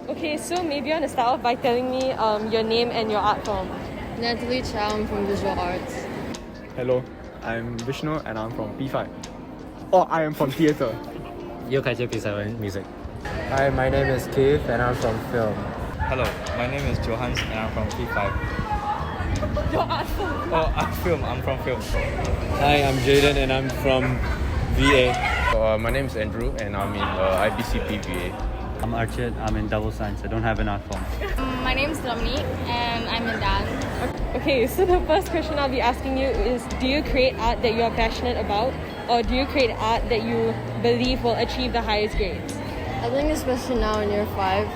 Okay, so maybe you want to start off by telling me your name and your art form. Natalie Chow, I'm from Visual Arts. Hello, I'm Vishnu and I'm from P5. Oh, I am from theatre. P7 Music. Hi, my name is Keith and I'm from film. Hello, my name is Johans and I'm from P5. Your art form. Oh, I'm from film. Hi, I'm Jaden and I'm from VA. My name is Andrew and I'm in IBCP VA. I'm Archit, I'm in double science. I don't have an art form. My name is Dominique and I'm in dance. Okay, so the first question I'll be asking you is, do you create art that you are passionate about, or do you create art that you believe will achieve the highest grades? I think especially now in year 5,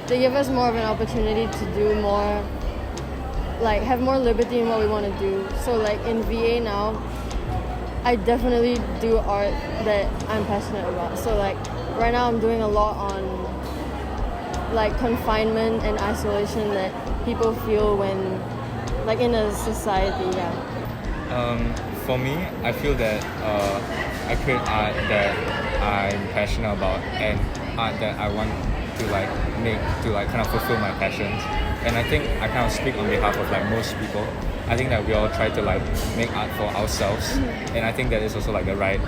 they give us more of an opportunity to do more, like have more liberty in what we want to do. So like in VA now, I definitely do art that I'm passionate about. So like right now I'm doing a lot on like confinement and isolation that people feel when like in a society, For me, I feel that I create art that I'm passionate about and art that I want to like make to like kind of fulfill my passions. And I think I kind of speak on behalf of like most people. I think that we all try to like make art for ourselves, and I think that is also like the right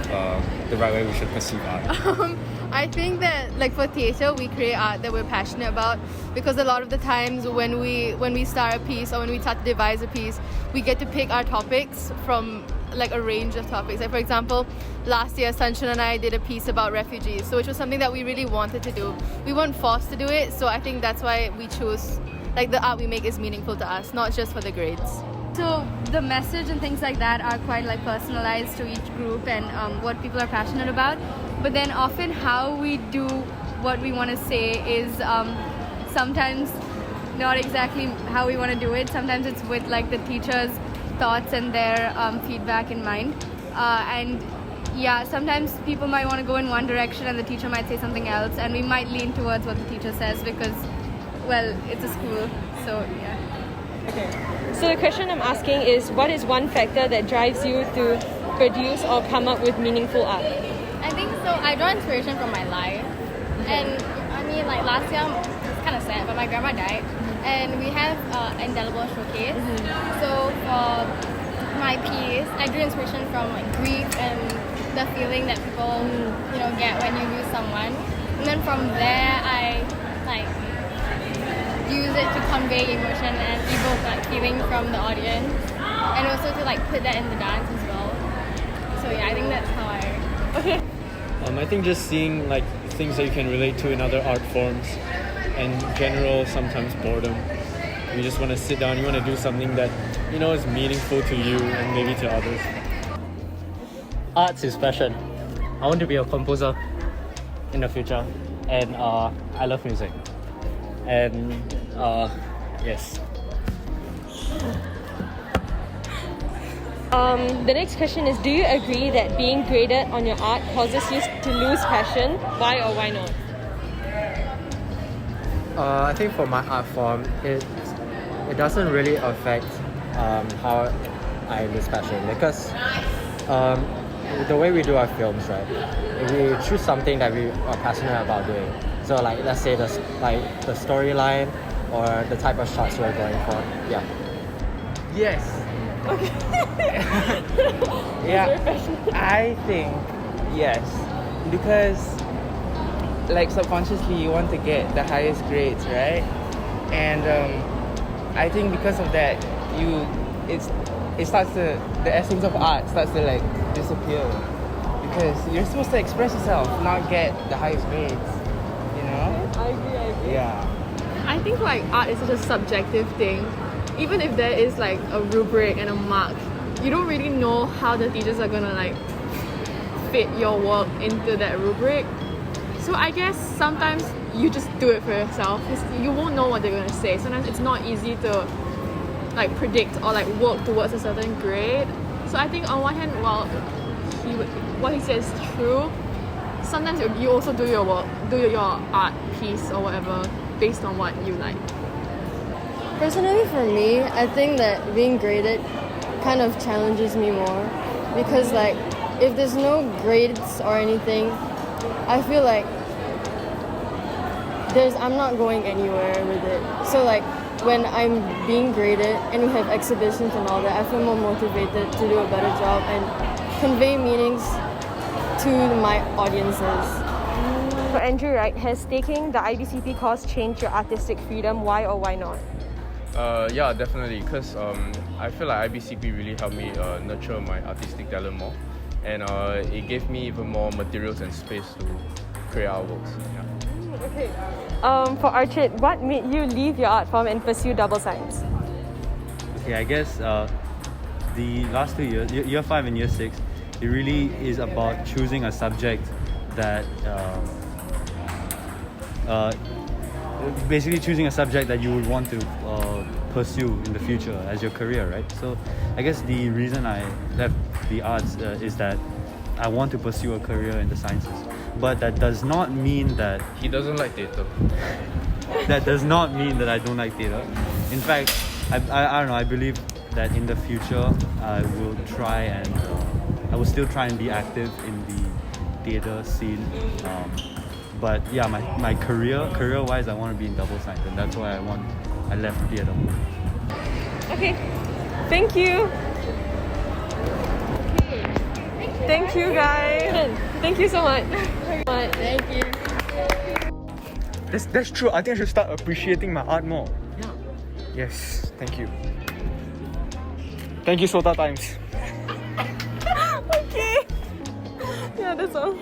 way we should perceive art. I think that like for theatre we create art that we're passionate about, because a lot of the times when we start a piece or when we start to devise a piece, we get to pick our topics from like a range of topics. Like for example, last year Sanchan and I did a piece about refugees, so which was something that we really wanted to do. We weren't forced to do it, so I think that's why we chose, like the art we make is meaningful to us, not just for the grades. So the message and things like that are quite like personalized to each group and what people are passionate about. But then often how we do what we want to say is sometimes not exactly how we want to do it. Sometimes it's with like the teacher's thoughts and their feedback in mind. And yeah, sometimes people might want to go in one direction and the teacher might say something else, and we might lean towards what the teacher says because, well, it's a school, so yeah. Okay. So the question I'm asking is, what is one factor that drives you to produce or come up with meaningful art? I think so. I draw inspiration from my life, and I mean like last year it's kind of sad, but my grandma died, and we have indelible showcase. So for my piece, I drew inspiration from like grief and the feeling that people get when you lose someone, and then from there I like use it to convey emotion and evoke like feeling from the audience, and also to like put that in the dance as well. So yeah, I think that's how I. Okay. I think just seeing like things that you can relate to in other art forms, and general sometimes boredom. You just want to sit down, you want to do something that is meaningful to you and maybe to others. Arts is passion. I want to be a composer in the future, and I love music. And yes. The next question is, do you agree that being graded on your art causes you to lose passion? Why or why not? I think for my art form, it doesn't really affect how I lose passion, because the way we do our films, right? We choose something that we are passionate about doing. So like let's say the storyline or the type of shots we're going for. Yeah. Yes. Yeah, I think yes, because like subconsciously you want to get the highest grades, right? And I think because of that, the essence of art starts to like disappear, because you're supposed to express yourself, not get the highest grades. I agree. Yeah. I think like art is such a subjective thing. Even if there is like a rubric and a mark, you don't really know how the teachers are gonna like fit your work into that rubric. So I guess sometimes you just do it for yourself, because you won't know what they're gonna say. Sometimes it's not easy to like predict or like work towards a certain grade. So I think on one hand, while what he says is true, sometimes you also do your work, do your art piece or whatever based on what you like. Personally, for me, I think that being graded kind of challenges me more, because like if there's no grades or anything, I feel like I'm not going anywhere with it. So like when I'm being graded and we have exhibitions and all that, I feel more motivated to do a better job and convey meanings to my audiences. For Andrew, right, has taking the IBCP course changed your artistic freedom? Why or why not? Yeah, definitely, because I feel like IBCP really helped me nurture my artistic talent more, and it gave me even more materials and space to create artworks. Yeah. Okay. For Archit, what made you leave your art form and pursue double science? Okay, I guess the last 2 years, year 5 and year 6, it really is about choosing a subject that basically choosing a subject that you would want to pursue in the future as your career, right? So I guess the reason I left the arts is that I want to pursue a career in the sciences. But that does not mean that... He doesn't like theatre. That does not mean that I don't like theatre. In fact, I don't know, I believe that in the future I will try and... I will still try and be active in the theatre scene. But yeah, my career-wise, I want to be in double science, and that's why I left theatre. Okay, thank you. Thank you, guys. Thank you so much. Thank you. That's true. I think I should start appreciating my art more. Yeah. Yes, thank you. Thank you, SOTA Times. Okay. Yeah, that's all.